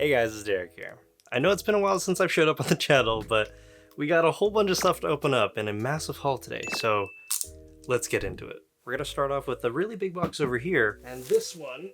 Hey guys, it's Derek here. I know it's been a while since I've showed up on the channel, but we got a whole bunch of stuff to open up and a massive haul today, so let's get into it. We're gonna start off with a really big box over here, and this one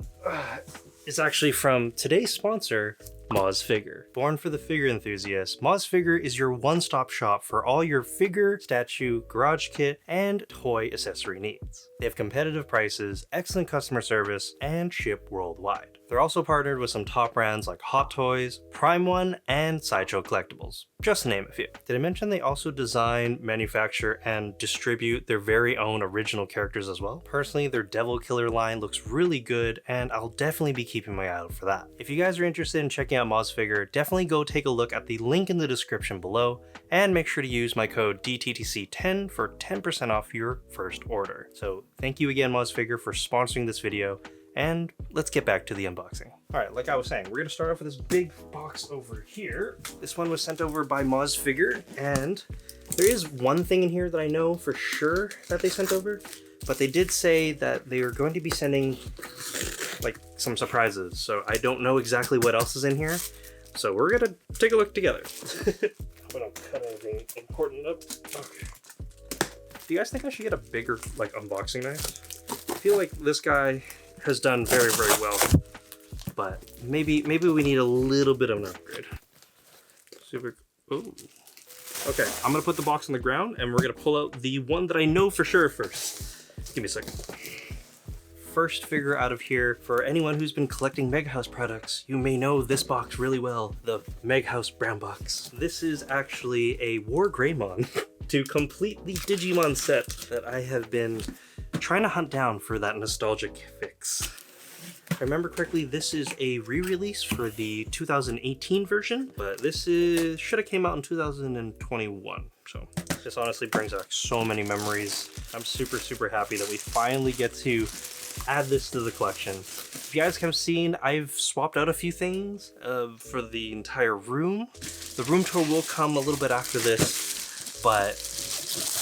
is actually from today's sponsor, Moz Figure. Born for the figure enthusiast, Moz Figure is your one-stop shop for all your figure, statue, garage kit, and toy accessory needs. They have competitive prices, excellent customer service, and ship worldwide. They're also partnered with some top brands like Hot Toys, Prime One, and Sideshow Collectibles, just to name a few. Did I mention they also design, manufacture, and distribute their very own original characters as well? Personally, their Devil Killer line looks really good, and I'll definitely be keeping my eye out for that. If you guys are interested in checking out Moz Figure, definitely go take a look at the link in the description below, and make sure to use my code DTTC10 for 10% off your first order. So thank you again, Moz Figure, for sponsoring this video. And let's get back to the unboxing. All right, like I was saying, we're gonna start off with this big box over here. This one was sent over by Moz Figure, and there is one thing in here that I know for sure that they sent over, but they did say that they are going to be sending like some surprises. So I don't know exactly what else is in here. So we're gonna take a look together. I'm gonna cut anything important up. Okay. Do you guys think I should get a bigger like unboxing knife? I feel like this guy has done very, very well, but maybe we need a little bit of an upgrade. Super. Ooh. Okay, I'm gonna put the box on the ground and we're gonna pull out the one that I know for sure first. Give me a second. First figure out of here, for anyone who's been collecting Meg House products, you may know this box really well, the Meg House Brown Box. This is actually a War Greymon to complete the Digimon set that I have been trying to hunt down for that nostalgic fix. If I remember correctly, this is a re-release for the 2018 version, but this should have came out in 2021. So this honestly brings back so many memories. I'm super, super happy that we finally get to add this to the collection. If you guys have seen, I've swapped out a few things for the entire room. The room tour will come a little bit after this, but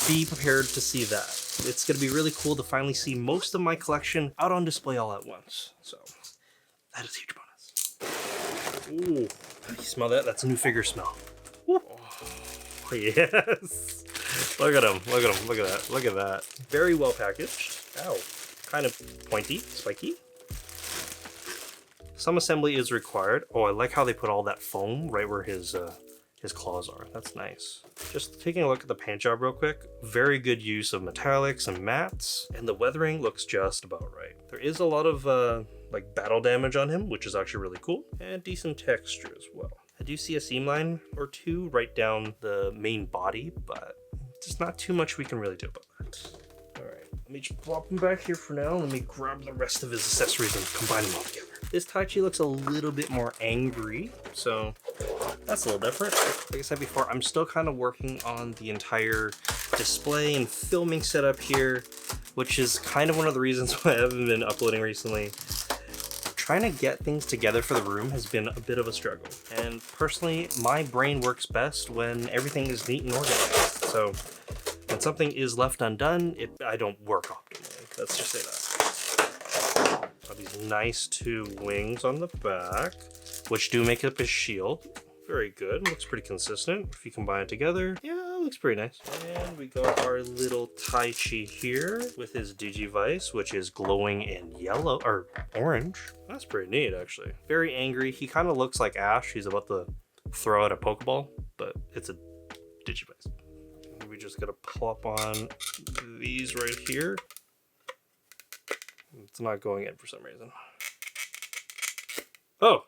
be prepared to see that. It's going to be really cool to finally see most of my collection out on display all at once. So that is a huge bonus. Ooh, you smell that? That's a new figure smell. Ooh. Oh, yes. Look at him. Look at him. Look at that. Look at that. Very well packaged. Ow. Kind of pointy, spiky. Some assembly is required. Oh, I like how they put all that foam right where his claws are. That's nice. Just taking a look at the paint job real quick. Very good use of metallics and mattes, and the weathering looks just about right. There is a lot of like battle damage on him, which is actually really cool, and decent texture as well. I do see a seam line or two right down the main body, but there's not too much we can really do about that. All right, let me just plop him back here for now. Let me grab the rest of his accessories and combine them all together. This Taichi looks a little bit more angry, so that's a little different. Like I said before, I'm still kind of working on the entire display and filming setup here, which is kind of one of the reasons why I haven't been uploading recently. Trying to get things together for the room has been a bit of a struggle. And personally, my brain works best when everything is neat and organized. So when something is left undone, I don't work optimally. Let's just say that. Got these nice two wings on the back, which do make up his shield. Very good, looks pretty consistent. If you combine it together, yeah, it looks pretty nice. And we got our little Taichi here with his Digivice, which is glowing in yellow, or orange. That's pretty neat, actually. Very angry. He kind of looks like Ash. He's about to throw out a Pokeball, but it's a Digivice. And we just gotta plop on these right here. It's not going in for some reason. Oh,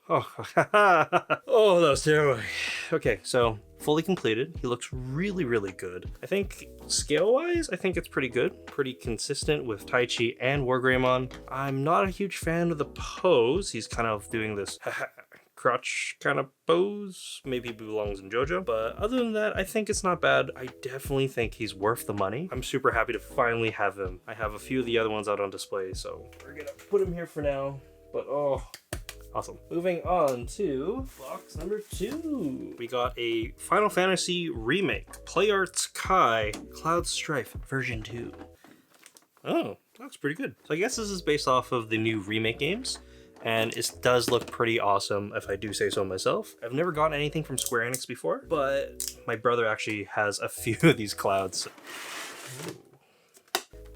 that was terrible. Okay, so fully completed. He looks really, really good. I think scale-wise, I think it's pretty good. Pretty consistent with Taichi and War Greymon. I'm not a huge fan of the pose. He's kind of doing this crotch kind of pose. Maybe he belongs in JoJo. But other than that, I think it's not bad. I definitely think he's worth the money. I'm super happy to finally have him. I have a few of the other ones out on display, so we're gonna put him here for now. But oh, awesome. Moving on to box number 2. We got a Final Fantasy remake, PlayArts Kai Cloud Strife version 2. Oh, that's pretty good. So I guess this is based off of the new remake games. and it does look pretty awesome if I do say so myself. I've never gotten anything from Square Enix before, but my brother actually has a few of these clouds. Ooh.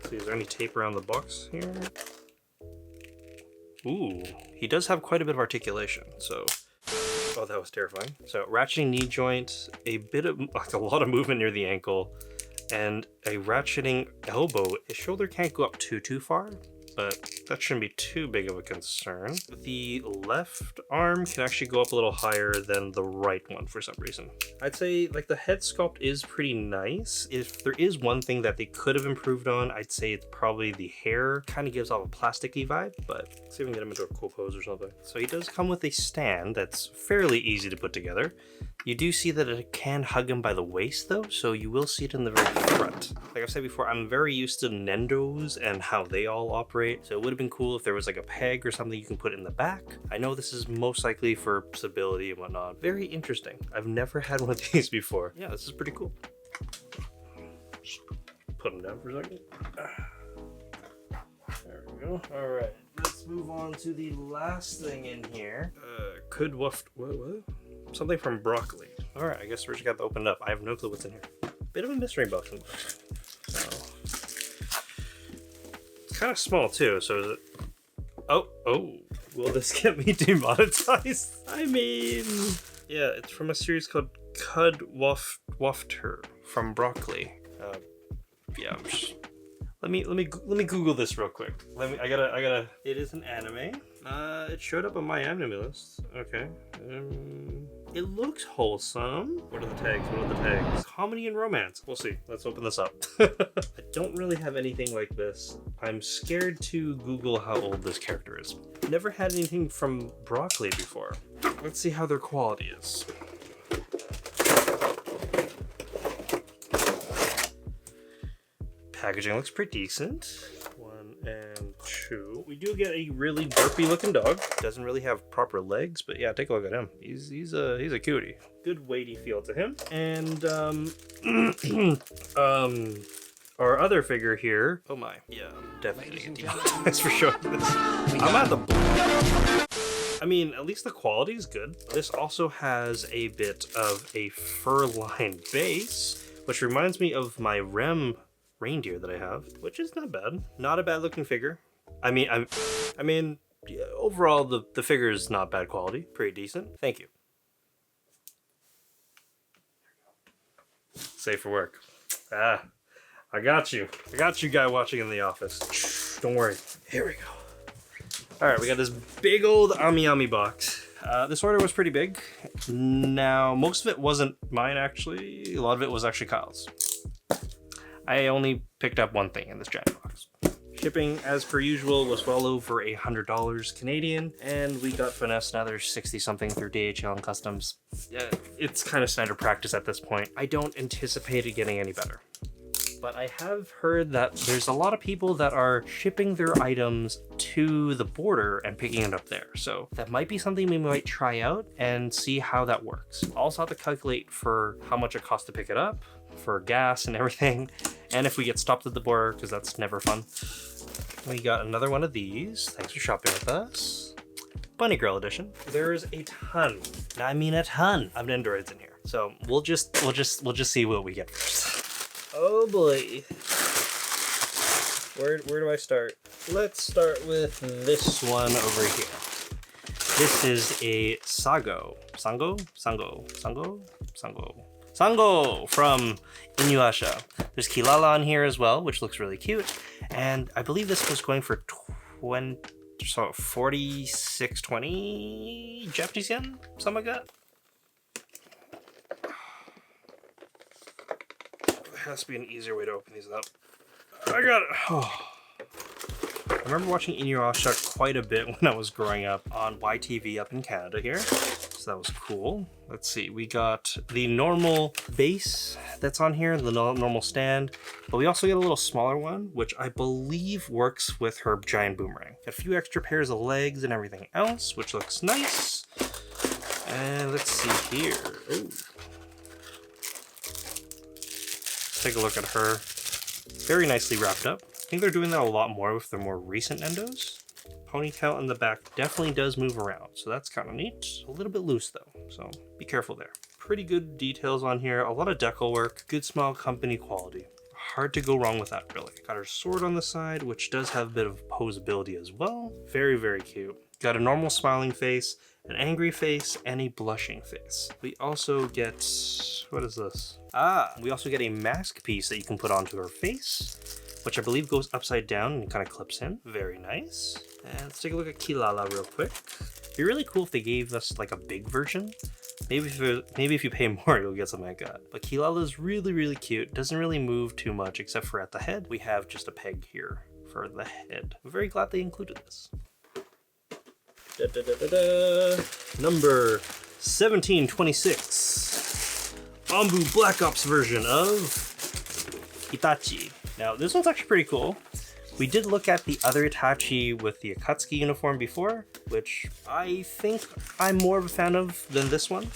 See, is there any tape around the box here? Ooh, he does have quite a bit of articulation, so... Oh, that was terrifying. So, ratcheting knee joint, a bit of, like a lot of movement near the ankle, and a ratcheting elbow. His shoulder can't go up too far, but that shouldn't be too big of a concern. The left arm can actually go up a little higher than the right one for some reason. I'd say like the head sculpt is pretty nice. If there is one thing that they could have improved on, I'd say it's probably the hair. Kind of gives off a plasticky vibe, but let's see if we can get him into a cool pose or something. So he does come with a stand that's fairly easy to put together. You do see that it can hug him by the waist though, so you will see it in the very front. Like I've said before, I'm very used to Nendos and how they all operate, so it would have been cool if there was like a peg or something you can put in the back. I know this is most likely for stability and whatnot. Very interesting. I've never had one of these before. Yeah, this is pretty cool. Just put them down for a second. There we go. All right, let's move on to the last thing in here. What? Something from broccoli. All right, I guess we're just got to open it up. I have no clue what's in here. Bit of a mystery box. So, it's kind of small too. So is it? Oh, will this get me demonetized? I mean, yeah, it's from a series called Cud Wafter from Broccoli. Yeah, I'm just... Let me Google this real quick. I gotta. It is an anime. It showed up on my anime list. Okay. It looks wholesome. What are the tags? Comedy and romance. We'll see. Let's open this up. I don't really have anything like this. I'm scared to Google how old this character is. Never had anything from Broccoli before. Let's see how their quality is. Packaging looks pretty decent. 1 and 2. We do get a really derpy looking dog. Doesn't really have proper legs, but yeah, take a look at him. He's a cutie. Good weighty feel to him. And our other figure here. Oh my. Yeah, I'm definitely gonna get demonetized for showing this. I'm at the... I mean, at least the quality is good. This also has a bit of a fur-lined base, which reminds me of my g.e.m reindeer that I have, which is not bad. Not a bad looking figure. I mean, yeah, overall the figure is not bad quality. Pretty decent. Thank you. Safe for work. Ah, I got you. I got you, guy watching in the office. Don't worry. Here we go. All right, we got this big old Amiami box. This order was pretty big. Now, most of it wasn't mine actually. A lot of it was actually Kyle's. I only picked up one thing in this giant box. Shipping, as per usual, was well over $100 Canadian, and we got finessed another 60 something through DHL and customs. It's kind of standard practice at this point. I don't anticipate it getting any better. But I have heard that there's a lot of people that are shipping their items to the border and picking it up there. So that might be something we might try out and see how that works. Also have to calculate for how much it costs to pick it up, for gas and everything, and if we get stopped at the border, because that's never fun. We got another one of these. Thanks for shopping with us. Bunny Girl edition. There's a ton, I mean a ton of Nendoroids in here. So we'll just see what we get first. Oh boy. Where do I start? Let's start with this one over here. This is a Sango from Inuyasha. There's Kilala on here as well, which looks really cute. And I believe this was going for 46.20 Japanese yen, something like that. There has to be an easier way to open these up. I got it. Oh. I remember watching Inuyasha quite a bit when I was growing up on YTV up in Canada here. So that was cool. Let's see, we got the normal base that's on here, the normal stand, but we also get a little smaller one, which I believe works with her giant boomerang. Got a few extra pairs of legs and everything else, which looks nice. And let's see here. Ooh. Take a look at her. Very nicely wrapped up. I think they're doing that a lot more with their more recent Nendos. Ponytail in the back definitely does move around, so that's kind of neat. A little bit loose though, so be careful there. Pretty good details on here, a lot of decal work, good small company quality. Hard to go wrong with that, really. Got her sword on the side, which does have a bit of posability as well. Very, very cute. Got a normal smiling face, an angry face, and a blushing face. We also get, what is this? We also get a mask piece that you can put onto her face, which I believe goes upside down and kind of clips in. Very nice. And let's take a look at Kilala real quick. It'd be really cool if they gave us like a big version. Maybe if you pay more, you'll get something like that. But Kilala is really, really cute. Doesn't really move too much except for at the head. We have just a peg here for the head. I'm very glad they included this. Number 1726. Ambu Black Ops version of Itachi. Now, this one's actually pretty cool. We did look at the other Itachi with the Akatsuki uniform before, which I think I'm more of a fan of than this one.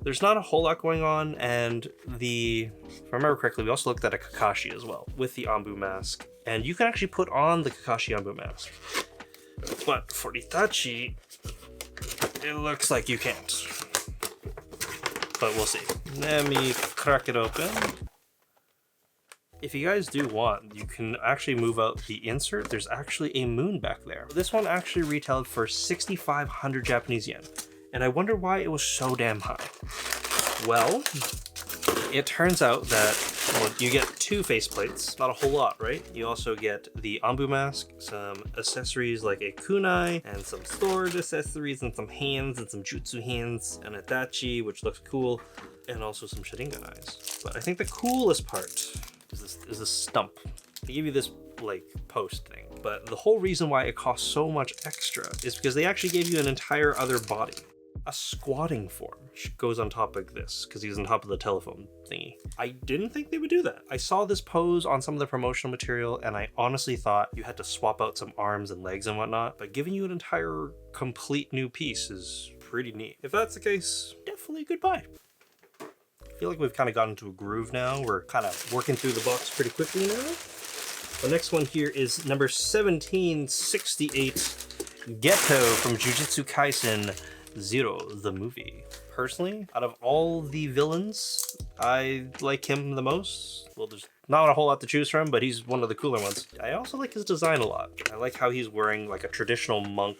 There's not a whole lot going on, and if I remember correctly, we also looked at a Kakashi as well with the Ambu mask, and you can actually put on the Kakashi Ambu mask. But for Itachi, it looks like you can't. But we'll see. Let me crack it open. If you guys do want, you can actually move out the insert. There's actually a moon back there. This one actually retailed for 6,500 Japanese yen. And I wonder why it was so damn high. Well, it turns out that you get two faceplates, not a whole lot, right? You also get the Ambu mask, some accessories like a kunai, and some sword accessories, and some hands, and some jutsu hands, and a dachi, which looks cool, and also some Sharingan eyes. But I think the coolest part is this stump. They give you this like post thing, but the whole reason why it costs so much extra is because they actually gave you an entire other body. A squatting form goes on top of this because he's on top of the telephone thingy. I didn't think they would do that. I saw this pose on some of the promotional material and I honestly thought you had to swap out some arms and legs and whatnot, but giving you an entire complete new piece is pretty neat. If that's the case, definitely a good buy. I feel like we've kind of gotten into a groove now. We're kind of working through the box pretty quickly now. The next one here is number 1768, Geto from Jujutsu Kaisen Zero, the movie. Personally, out of all the villains, I like him the most. Well, there's not a whole lot to choose from, but he's one of the cooler ones. I also like his design a lot. I like how he's wearing like a traditional monk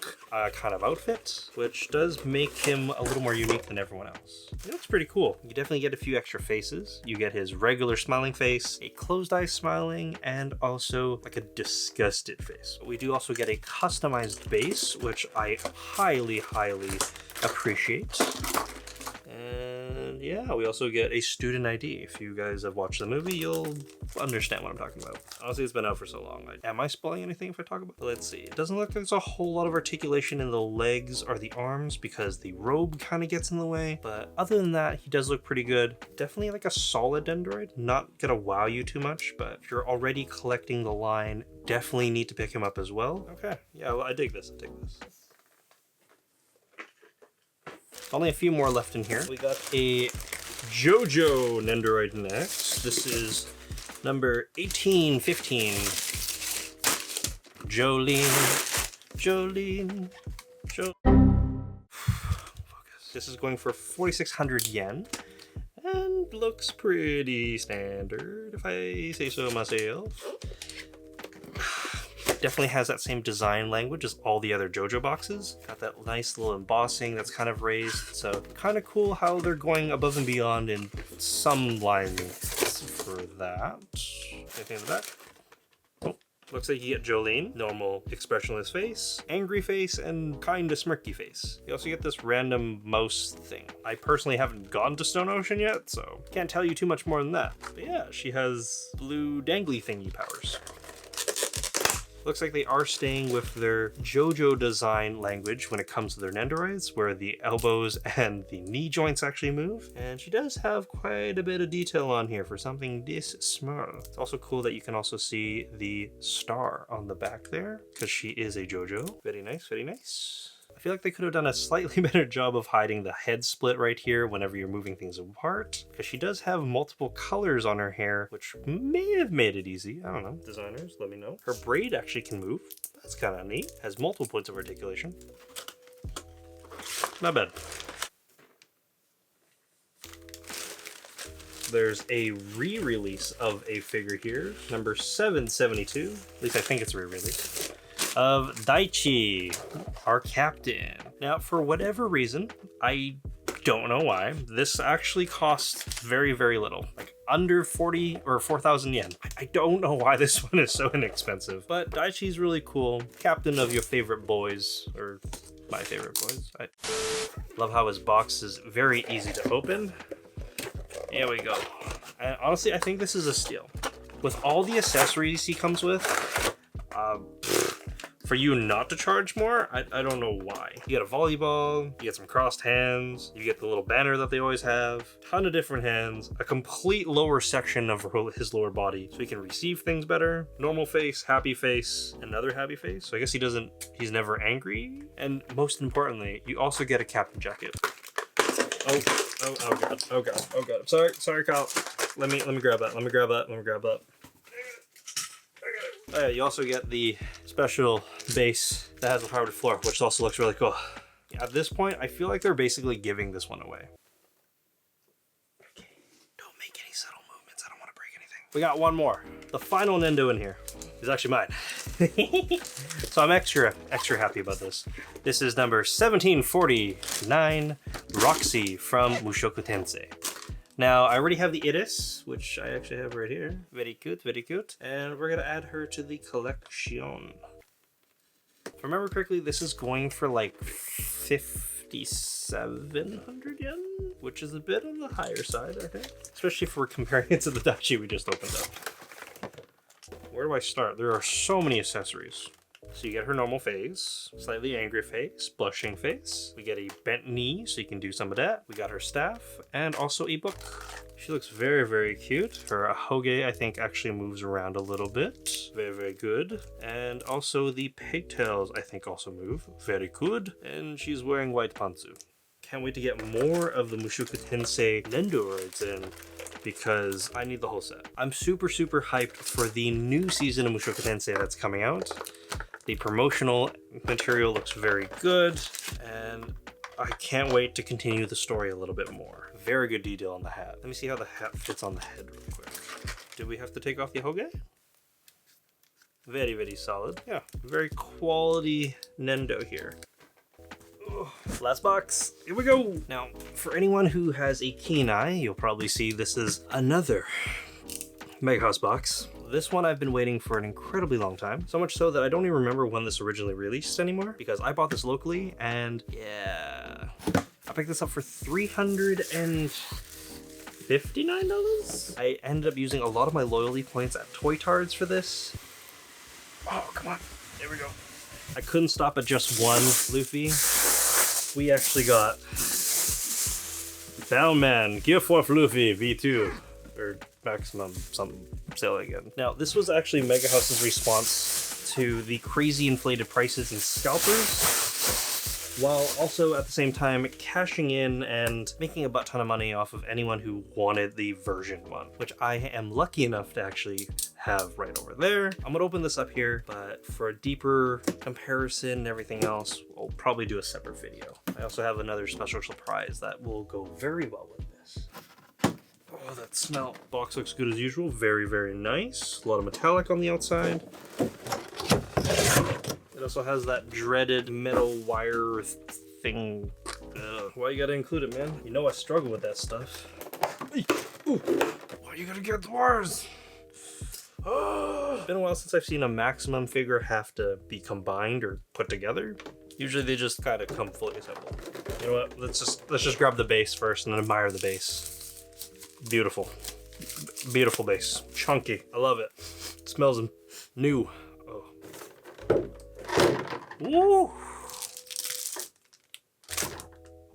kind of outfit, which does make him a little more unique than everyone else. It looks pretty cool. You definitely get a few extra faces. You get his regular smiling face, a closed eye smiling, and also like a disgusted face. We do also get a customized base, which I highly, highly appreciate. And yeah, we also get a student ID. If you guys have watched the movie, you'll understand what I'm talking about. Honestly, it's been out for so long. Am I spoiling anything if I talk about it? Let's see. It doesn't look like there's a whole lot of articulation in the legs or the arms because the robe kind of gets in the way. But other than that, he does look pretty good. Definitely like a solid Dendroid. Not gonna wow you too much, but if you're already collecting the line, definitely need to pick him up as well. Okay, yeah, well, I dig this. Only a few more left in here. We got a JoJo Nendoroid next. This is number 1815. Jolene. Focus. This is going for 4,600 yen. And looks pretty standard, if I say so myself. Definitely has that same design language as all the other JoJo boxes. Got that nice little embossing that's kind of raised. So kind of cool how they're going above and beyond in some lines for that. Anything in the back? Oh, looks like you get Jolene, normal expressionless face, angry face, and kind of smirky face. You also get this random mouse thing. I personally haven't gone to Stone Ocean yet, so can't tell you too much more than that. But yeah, she has blue dangly thingy powers. Looks like they are staying with their JoJo design language when it comes to their Nendoroids, where the elbows and the knee joints actually move. And she does have quite a bit of detail on here for something this small. It's also cool that you can also see the star on the back there, because she is a JoJo. Very nice, very nice. I feel like they could have done a slightly better job of hiding the head split right here whenever you're moving things apart, because she does have multiple colors on her hair, which may have made it easy. I don't know. Designers, let me know. Her braid actually can move. That's kind of neat. Has multiple points of articulation. Not bad. There's a re-release of a figure here, number 772. At least I think it's a re-release. Of Daichi, our captain. Now, for whatever reason, I don't know why, this actually costs very, very little. Like under 40 or 4,000 yen. I don't know why this one is so inexpensive, but Daichi's really cool. Captain of your favorite boys, or my favorite boys. I love how his box is very easy to open. Here we go. And honestly, I think this is a steal. With all the accessories he comes with, for you not to charge more, I don't know why. You get a volleyball, you get some crossed hands, you get the little banner that they always have, ton of different hands, a complete lower section of his lower body so he can receive things better, normal face, happy face, another happy face. So I guess he's never angry. And most importantly, you also get a captain jacket. Oh god, oh god, oh god. Sorry, Kyle. Let me grab that. Let me grab that. Oh yeah, you also get the special base that has the power to floor, which also looks really cool. At this point, I feel like they're basically giving this one away. Okay, don't make any subtle movements. I don't want to break anything. We got one more. The final Nendo in here is actually mine. So I'm extra happy about this. This is number 1749, Roxy from Mushoku Tensei. Now, I already have the Iris, which I actually have right here. Very cute, very cute. And we're gonna add her to the collection. If I remember correctly, this is going for like 5,700 yen, which is a bit on the higher side, I think. Especially if we're comparing it to the Daichi we just opened up. Where do I start? There are so many accessories. So you get her normal face, slightly angry face, blushing face. We get a bent knee, so you can do some of that. We got her staff, and also a book. She looks very, very cute. Her hoge, I think, actually moves around a little bit. Very, very good. And also the pigtails, I think, also move. Very good. And she's wearing white pantsu. Can't wait to get more of the Mushoku Tensei Nendoroids in, because I need the whole set. I'm super, super hyped for the new season of Mushoku Tensei that's coming out. The promotional material looks very good, and I can't wait to continue the story a little bit more. Very good detail on the hat. Let me see how the hat fits on the head real quick. Do we have to take off the hoge? Very, very solid. Yeah, very quality Nendo here. Last box, here we go. Now, for anyone who has a keen eye, you'll probably see this is another Mega House box. This one I've been waiting for an incredibly long time. So much so that I don't even remember when this originally released anymore, because I bought this locally, and yeah. I picked this up for $359. I ended up using a lot of my loyalty points at Toytards for this. Oh, come on. There we go. I couldn't stop at just one Luffy. We actually got Bellman, Gear 4 Luffy V2, or maximum something, say that again. Now, this was actually Mega House's response to the crazy inflated prices in scalpers, while also at the same time cashing in and making a butt ton of money off of anyone who wanted the version 1, which I am lucky enough to actually have right over there. I'm gonna open this up here, but for a deeper comparison and everything else, I'll probably do a separate video. I also have another special surprise that will go very well with this. Oh, that smell. Box looks good as usual. Very, very nice. A lot of metallic on the outside. It also has that dreaded metal wire thing. Why you gotta include it, man? You know I struggle with that stuff. Ooh. Why you gotta get the wires? It's been a while since I've seen a maximum figure have to be combined or put together. Usually they just kind of come fully assembled. You know what? Let's just grab the base first and then admire the base. Beautiful. Beautiful base. Chunky. I love it. It smells new. Oh. Woo!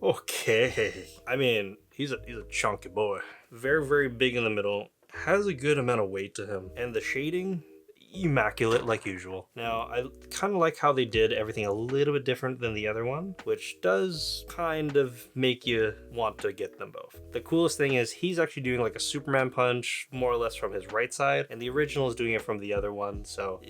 Okay. I mean, he's a chunky boy. Very, very big in the middle. Has a good amount of weight to him. And the shading, immaculate like usual. Now, I kind of like how they did everything a little bit different than the other one, which does kind of make you want to get them both. The coolest thing is he's actually doing like a Superman punch more or less from his right side, and the original is doing it from the other one. So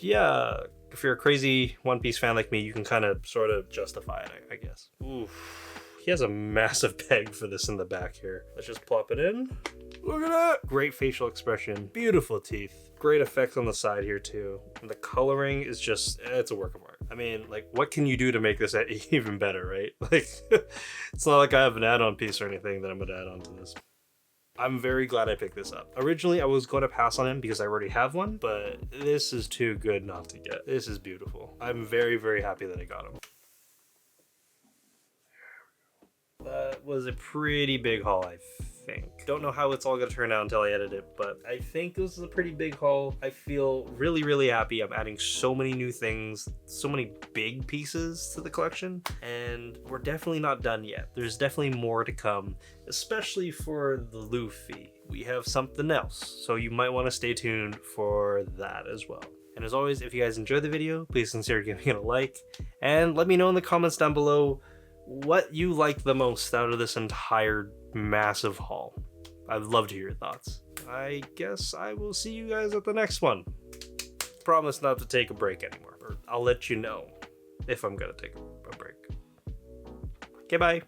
yeah, if you're a crazy One Piece fan like me, you can kind of sort of justify it, I guess. Oof. He has a massive peg for this in the back here. Let's just plop it in. Look at that! Great facial expression, beautiful teeth, great effects on the side here too. And the coloring is just, it's a work of art. I mean, like, what can you do to make this even better, right? Like, it's not like I have an add-on piece or anything that I'm gonna add on to this. I'm very glad I picked this up. Originally, I was going to pass on him because I already have one, but this is too good not to get. This is beautiful. I'm very, very happy that I got him. That was a pretty big haul, I think. Don't know how it's all gonna turn out until I edit it, but I think this is a pretty big haul. I feel really, really happy. I'm adding so many new things, so many big pieces to the collection, and we're definitely not done yet. There's definitely more to come, especially for the Luffy. We have something else, so you might want to stay tuned for that as well. And as always, if you guys enjoyed the video, please consider giving it a like, and let me know in the comments down below what you like the most out of this entire massive haul. I'd love to hear your thoughts. I guess I will see you guys at the next one. Promise not to take a break anymore, or I'll let you know if I'm gonna take a break. Okay, bye.